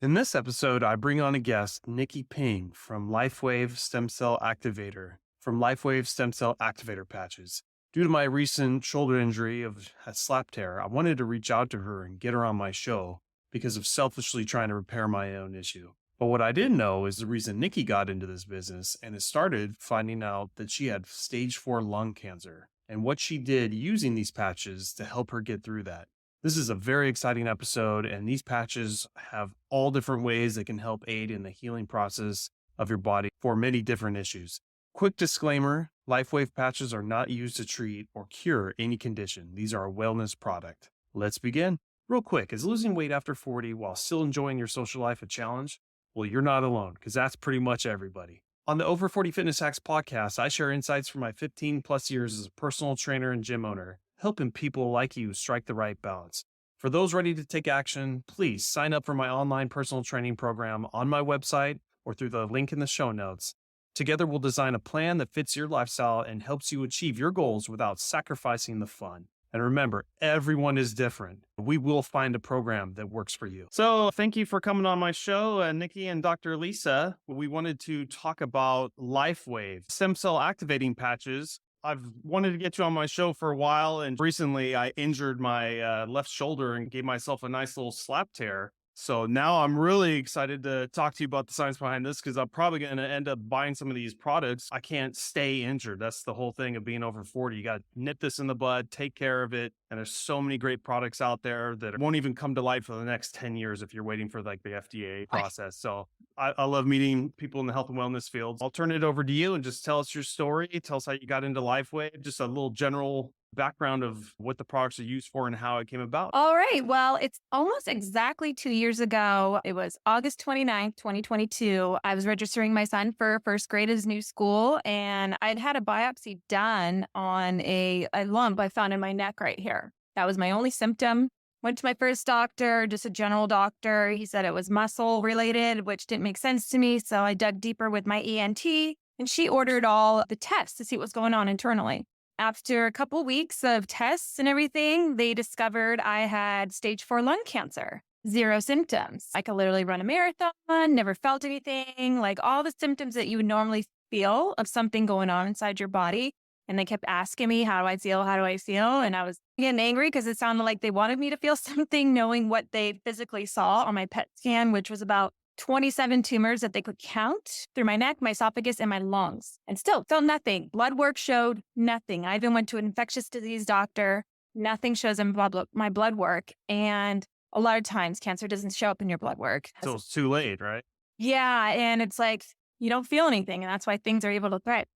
In this episode, I bring on a guest, Nickie Ping from LifeWave Stem Cell Activator Patches. Due to my recent shoulder injury of a slap tear, I wanted to reach out to her and get her on my show because of selfishly trying to repair my own issue. But what I didn't know is the reason Nickie got into this business and it started finding out that she had stage 4 lung cancer and what she did using these patches to help her get through that. This is a very exciting episode, and these patches have all different ways that can help aid in the healing process of your body for many different issues. Quick disclaimer, LifeWave patches are not used to treat or cure any condition. These are a wellness product. Let's begin. Real quick, is losing weight after 40 while still enjoying your social life a challenge? Well, you're not alone, because that's pretty much everybody. On the Over 40 Fitness Hacks podcast, I share insights from my 15 plus years as a personal trainer and gym owner, helping people like you strike the right balance. For those ready to take action, please sign up for my online personal training program on my website or through the link in the show notes. Together, we'll design a plan that fits your lifestyle and helps you achieve your goals without sacrificing the fun. And remember, everyone is different. We will find a program that works for you. So thank you for coming on my show, Nickie and Dr. Lisa. We wanted to talk about LifeWave stem cell activating patches. I've wanted to get you on my show for a while, and recently I injured my left shoulder and gave myself a nice little slap tear. So now I'm really excited to talk to you about the science behind this because I'm probably going to end up buying some of these products. I can't stay injured. That's the whole thing of being over 40. You got to nip this in the bud, take care of it. And there's so many great products out there that won't even come to light for the next 10 years if you're waiting for like the FDA process. So I love meeting people in the health and wellness field. I'll turn it over to you and just tell us your story. Tell us how you got into LifeWave, just a little general background of what the products are used for and how it came about. All right. Well, it's almost exactly 2 years ago. It was August 29th, 2022. I was registering my son for first grade at his new school, and I'd had a biopsy done on a lump I found in my neck right here. That was my only symptom. Went to my first doctor, just a general doctor. He said it was muscle related, which didn't make sense to me. So I dug deeper with my ENT, and she ordered all the tests to see what was going on internally. After a couple weeks of tests and everything, they discovered I had stage 4 lung cancer, 0 symptoms. I could literally run a marathon, never felt anything, like all the symptoms that you would normally feel of something going on inside your body. And they kept asking me, how do I feel? How do I feel? And I was getting angry because it sounded like they wanted me to feel something, knowing what they physically saw on my PET scan, which was about 27 tumors that they could count through my neck, my esophagus, and my lungs, and still felt nothing. Blood work showed nothing. I even went to an infectious disease doctor. Nothing shows in my blood work. And a lot of times cancer doesn't show up in your blood work. So it's too late, right? Yeah. And it's like, you don't feel anything. And that's why things are able to thrive.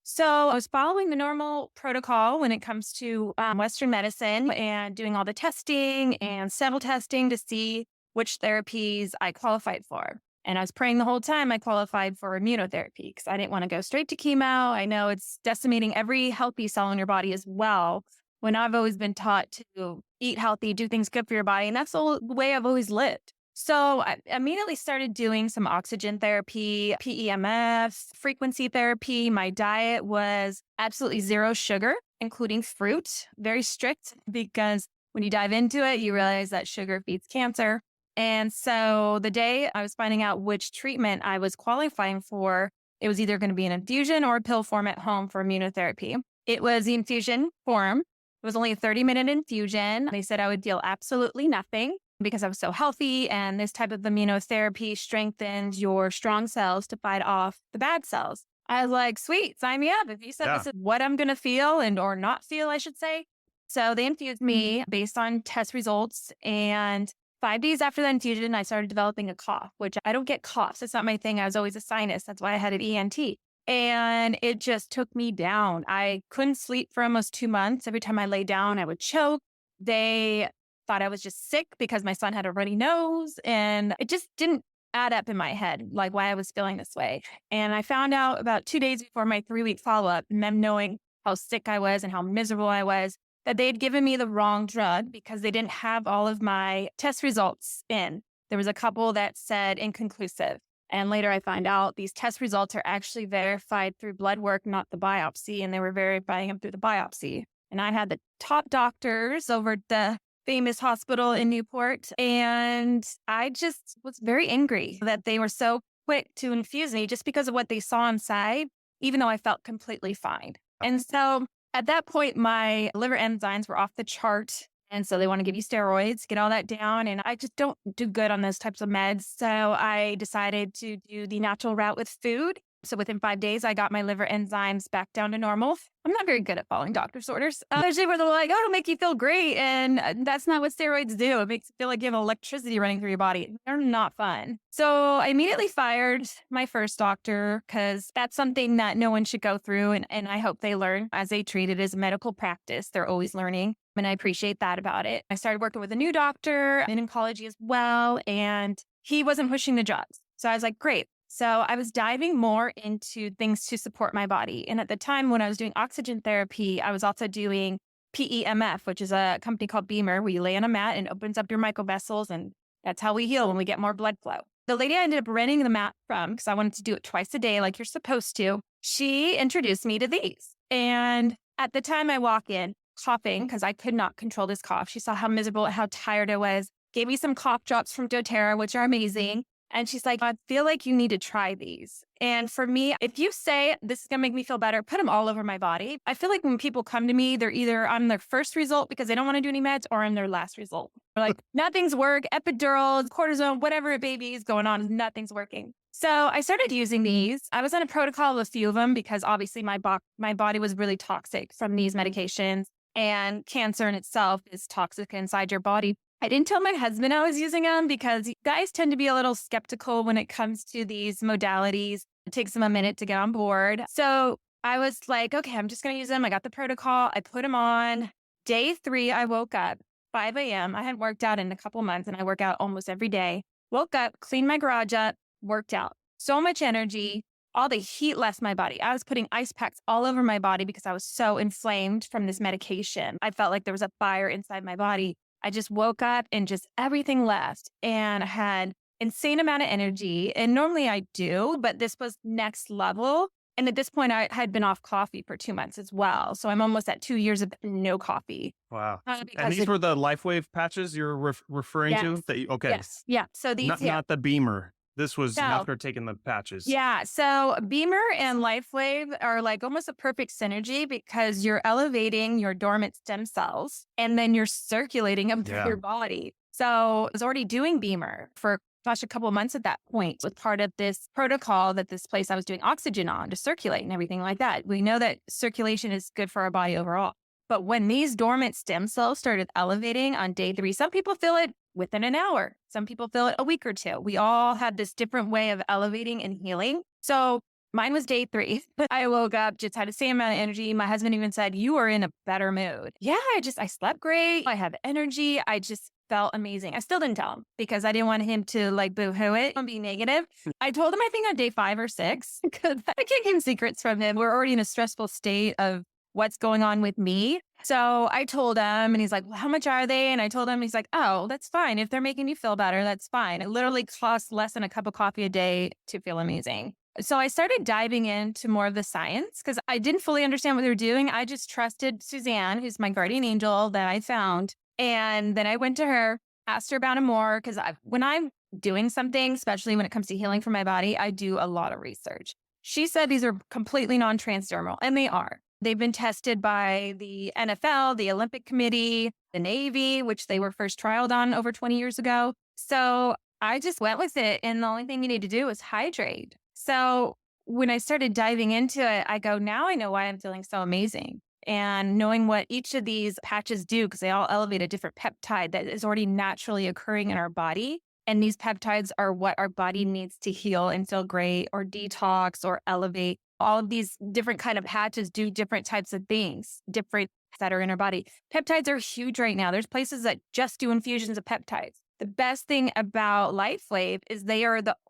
So I was following the normal protocol when it comes to Western medicine and doing all the testing and cell testing to see which therapies I qualified for. And I was praying the whole time I qualified for immunotherapy because I didn't want to go straight to chemo. I know it's decimating every healthy cell in your body as well, when I've always been taught to eat healthy, do things good for your body. And that's the way I've always lived. So I immediately started doing some oxygen therapy, PEMF, frequency therapy. My diet was absolutely 0 sugar, including fruit, very strict, because when you dive into it, you realize that sugar feeds cancer. And so the day I was finding out which treatment I was qualifying for, it was either going to be an infusion or a pill form at home for immunotherapy. It was the infusion form. It was only a 30-minute infusion. They said I would feel absolutely nothing because I was so healthy, and this type of immunotherapy strengthens your strong cells to fight off the bad cells. I was like, sweet, sign me up. If you said this is what I'm going to feel or not feel, I should say. So they infused me based on test results, and 5 days after the infusion, I started developing a cough, which I don't get coughs. It's not my thing. I was always a sinus. That's why I had an ENT. And it just took me down. I couldn't sleep for almost 2 months. Every time I lay down, I would choke. They thought I was just sick because my son had a runny nose. And it just didn't add up in my head, like why I was feeling this way. And I found out about 2 days before my 3-week follow-up, and them knowing how sick I was and how miserable I was, that they had given me the wrong drug because they didn't have all of my test results in. There was a couple that said inconclusive. And later I find out these test results are actually verified through blood work, not the biopsy. And they were verifying them through the biopsy. And I had the top doctors over at the famous hospital in Newport. And I just was very angry that they were so quick to infuse me just because of what they saw inside, even though I felt completely fine. And so at that point, my liver enzymes were off the chart. And so they want to give you steroids, get all that down. And I just don't do good on those types of meds. So I decided to do the natural route with food. So within 5 days, I got my liver enzymes back down to normal. I'm not very good at following doctor's orders, especially where they're like, oh, it'll make you feel great. And that's not what steroids do. It makes you feel like you have electricity running through your body. They're not fun. So I immediately fired my first doctor because that's something that no one should go through. And I hope they learn as they treat it as a medical practice. They're always learning. And I appreciate that about it. I started working with a new doctor in oncology as well. And he wasn't pushing the drugs. So I was like, great. So I was diving more into things to support my body. And at the time when I was doing oxygen therapy, I was also doing PEMF, which is a company called Beamer, where you lay on a mat and opens up your microvessels. And that's how we heal when we get more blood flow. The lady I ended up renting the mat from, because I wanted to do it twice a day like you're supposed to, she introduced me to these. And at the time I walk in coughing because I could not control this cough. She saw how miserable, how tired I was, gave me some cough drops from doTERRA, which are amazing. And she's like, I feel like you need to try these. And for me, if you say this is going to make me feel better, put them all over my body. I feel like when people come to me, they're either on their first result because they don't want to do any meds or on their last result. They're like, nothing's work, epidurals, cortisone, whatever baby is going on, nothing's working. So I started using these. I was on a protocol of a few of them because obviously my body was really toxic from these medications. And cancer in itself is toxic inside your body. I didn't tell my husband I was using them because guys tend to be a little skeptical when it comes to these modalities. It takes them a minute to get on board. So I was like, okay, I'm just going to use them. I got the protocol. I put them on. Day 3, I woke up 5 a.m. I hadn't worked out in a couple months and I work out almost every day. Woke up, cleaned my garage up, worked out. So much energy. All the heat left my body. I was putting ice packs all over my body because I was so inflamed from this medication. I felt like there was a fire inside my body. I just woke up and just everything left and I had insane amount of energy. And normally I do, but this was next level. And at this point, I had been off coffee for 2 months as well. So I'm almost at 2 years of no coffee. Wow. And these were the LifeWave patches you're referring to? Okay. Yes. Yeah. So these, not the Beamer. This was after taking the patches. Yeah. So Beamer and LifeWave are like almost a perfect synergy because you're elevating your dormant stem cells and then you're circulating them through your body. So I was already doing Beamer for a couple of months at that point with part of this protocol that this place I was doing oxygen on to circulate and everything like that. We know that circulation is good for our body overall. But when these dormant stem cells started elevating on day 3, some people feel it within an hour. Some people feel it a week or 2. We all had this different way of elevating and healing. So mine was day 3. I woke up, just had the same amount of energy. My husband even said, you are in a better mood. Yeah, I slept great. I have energy. I just felt amazing. I still didn't tell him because I didn't want him to like boo-hoo it and be negative. I told him, I think on day 5 or 6, because I can't keep secrets from him. We're already in a stressful state of what's going on with me. So I told him and he's like, well, how much are they? And I told him, he's like, oh, that's fine. If they're making you feel better, that's fine. It literally costs less than a cup of coffee a day to feel amazing. So I started diving into more of the science because I didn't fully understand what they were doing. I just trusted Suzanne, who's my guardian angel that I found. And then I went to her, asked her about it more because when I'm doing something, especially when it comes to healing for my body, I do a lot of research. She said these are completely non-transdermal, and they are. They've been tested by the NFL, the Olympic Committee, the Navy, which they were first trialed on over 20 years ago. So I just went with it. And the only thing you need to do is hydrate. So when I started diving into it, I go, now I know why I'm feeling so amazing. And knowing what each of these patches do, because they all elevate a different peptide that is already naturally occurring in our body. And these peptides are what our body needs to heal and feel great or detox or elevate. All of these different kind of patches do different types of things, different that are in our body. Peptides are huge right now. There's places that just do infusions of peptides. The best thing about LifeWave is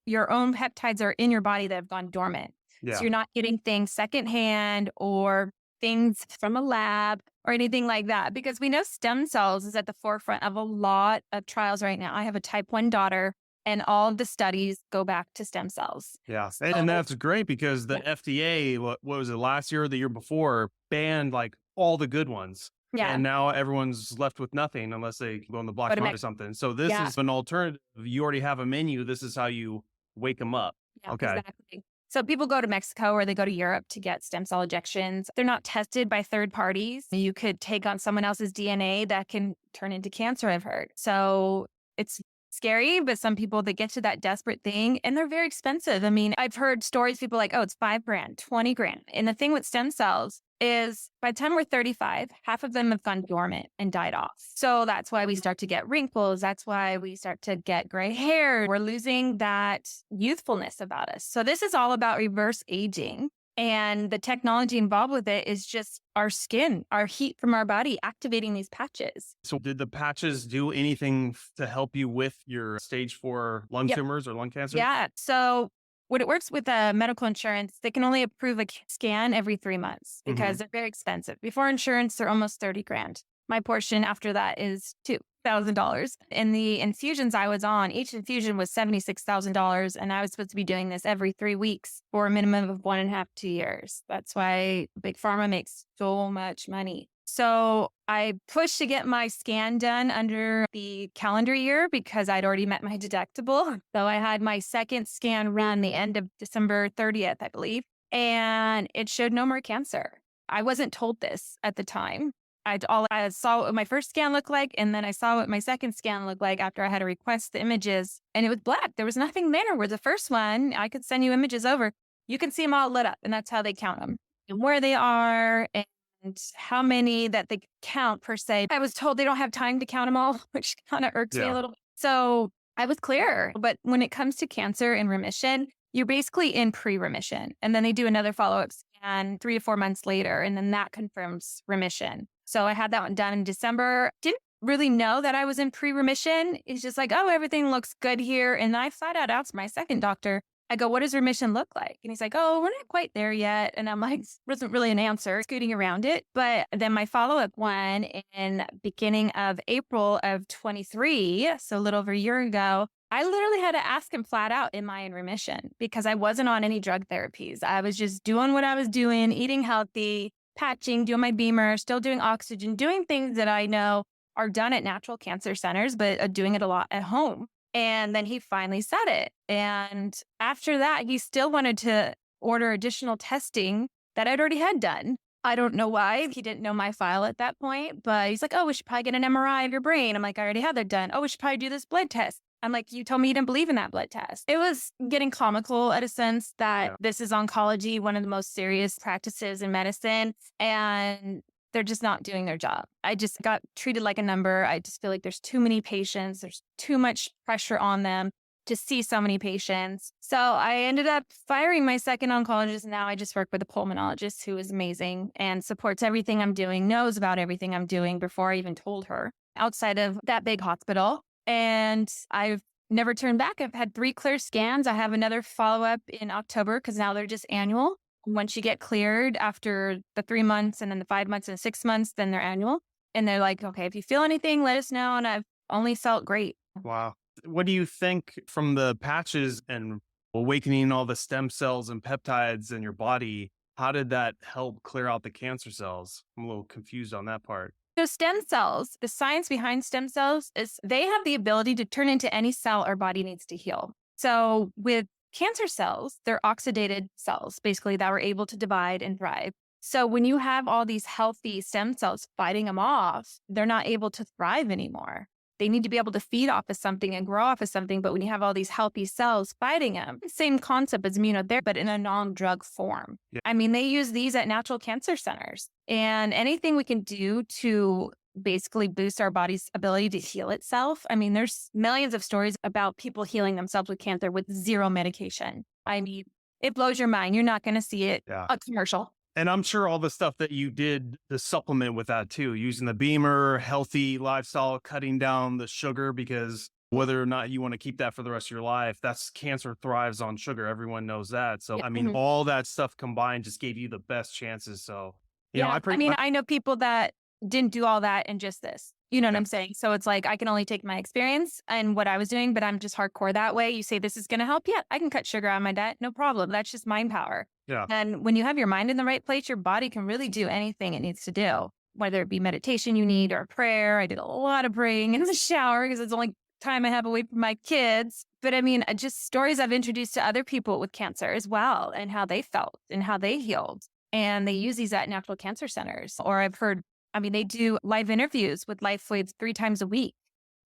your own peptides are in your body that have gone dormant. Yeah. So you're not getting things secondhand or things from a lab or anything like that, because we know stem cells is at the forefront of a lot of trials right now. I have a type 1 daughter. And all of the studies go back to stem cells. Yeah. And that's great because the FDA, what was it, last year or the year before, banned like all the good ones. Yeah. And now everyone's left with nothing unless they go on the Go black to market Mex or something. So this Yeah. is an alternative. You already have a menu. This is how you wake them up. Yeah, Okay. exactly. So people go to Mexico or they go to Europe to get stem cell injections. They're not tested by third parties. You could take on someone else's DNA that can turn into cancer, I've heard. So it's scary, but some people that get to that desperate thing and they're very expensive. I mean, I've heard stories, people like, oh, it's 5 grand, 20 grand. And the thing with stem cells is by the time we're 35, half of them have gone dormant and died off. So that's why we start to get wrinkles. That's why we start to get gray hair. We're losing that youthfulness about us. So this is all about reverse aging. And the technology involved with it is just our skin, our heat from our body activating these patches. So did the patches do anything to help you with your stage 4 lung Yep. tumors or lung cancer? Yeah. So what it works with medical insurance, they can only approve a scan every 3 months because they're very expensive. Before insurance, they're almost 30 grand. My portion after that is $2,000. And the infusions I was on, each infusion was $76,000. And I was supposed to be doing this every 3 weeks for a minimum of 1.5 to 2 years. That's why Big Pharma makes so much money. So I pushed to get my scan done under the calendar year because I'd already met my deductible. So I had my second scan run the end of December 30th, I believe, and it showed no more cancer. I wasn't told this at the time. I saw what my first scan looked like, and then I saw what my second scan looked like after I had to request the images, and it was black. There was nothing there. Where the first one, I could send you images over. You can see them all lit up, and that's how they count them and where they are and how many that they count per se. I was told they don't have time to count them all, which kind of irks me a little bit. So I was clear. But when it comes to cancer and remission, you're basically in pre-remission. And then they do another follow-up scan 3 to 4 months later, and then that confirms remission. So I had that one done in December. Didn't really know that I was in pre-remission. It's just like, oh, everything looks good here. And I flat out asked my second doctor, I go, what does remission look like? And he's like, oh, we're not quite there yet. And I'm like, wasn't really an answer, scooting around it. But then my follow-up one in beginning of April of 23, so a little over a year ago, I literally had to ask him flat out, am I in remission? Because I wasn't on any drug therapies. I was just doing what I was doing, eating healthy, patching, doing my beamer, still doing oxygen, doing things that I know are done at natural cancer centers, but doing it a lot at home. And then he finally said it. And after that, he still wanted to order additional testing that I'd already had done. I don't know why. He didn't know my file at that point, but he's like, oh, we should probably get an MRI of your brain. I'm like, I already had that done. Oh, we should probably do this blood test. I'm like, you told me you didn't believe in that blood test. It was getting comical at a sense that this is oncology, one of the most serious practices in medicine. And they're just not doing their job. I just got treated like a number. I just feel like there's too many patients. There's too much pressure on them to see so many patients. So I ended up firing my second oncologist. Now I just work with a pulmonologist who is amazing and supports everything I'm doing, knows about everything I'm doing before I even told her outside of that big hospital. And I've never turned back. I've had 3 clear scans. I have another follow-up in October because now they're just annual. Once you get cleared after the 3 months and then the 5 months and 6 months, then they're annual. And they're like, okay, if you feel anything, let us know. And I've only felt great. Wow. What do you think from the patches and awakening all the stem cells and peptides in your body? How did that help clear out the cancer cells? I'm a little confused on that part. So stem cells, the science behind stem cells is they have the ability to turn into any cell our body needs to heal. So with cancer cells, they're oxidated cells, basically, that were able to divide and thrive. So when you have all these healthy stem cells fighting them off, they're not able to thrive anymore. They need to be able to feed off of something and grow off of something. But when you have all these healthy cells fighting them, same concept as immunotherapy, but in a non-drug form. Yeah. I mean, they use these at natural cancer centers. And anything we can do to basically boost our body's ability to heal itself. I mean, there's millions of stories about people healing themselves with cancer with 0 medication. I mean, it blows your mind. You're not going to see it a commercial. And I'm sure all the stuff that you did to supplement with that too, using the beamer, healthy lifestyle, cutting down the sugar, because whether or not you want to keep that for the rest of your life, that's cancer thrives on sugar. Everyone knows that. So, I mean, all that stuff combined just gave you the best chances. So, you know, I know people that didn't do all that and just this. You know what I'm saying? So it's like, I can only take my experience and what I was doing, but I'm just hardcore that way. You say this is going to help. Yeah, I can cut sugar out of my diet. No problem. That's just mind power. Yeah. And when you have your mind in the right place, your body can really do anything it needs to do. whether it be meditation you need or prayer. I did a lot of praying in the shower because it's the only time I have away from my kids. But I mean, just stories I've introduced to other people with cancer as well and how they felt and how they healed. And they use these at natural cancer centers. Or I've heard, I mean, they do live interviews with LifeWave 3 times a week.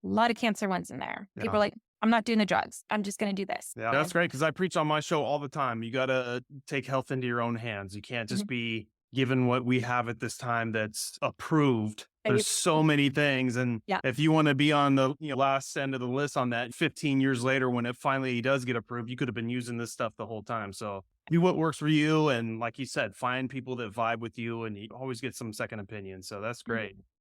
A lot of cancer ones in there. People are like, I'm not doing the drugs. I'm just going to do this. Yeah, that's great because I preach on my show all the time. You got to take health into your own hands. You can't just be given what we have at this time that's approved. There's so many things. And if you want to be on the last end of the list on that 15 years later, when it finally does get approved, you could have been using this stuff the whole time. So do what works for you. And like you said, find people that vibe with you and you always get some second opinions. So that's great.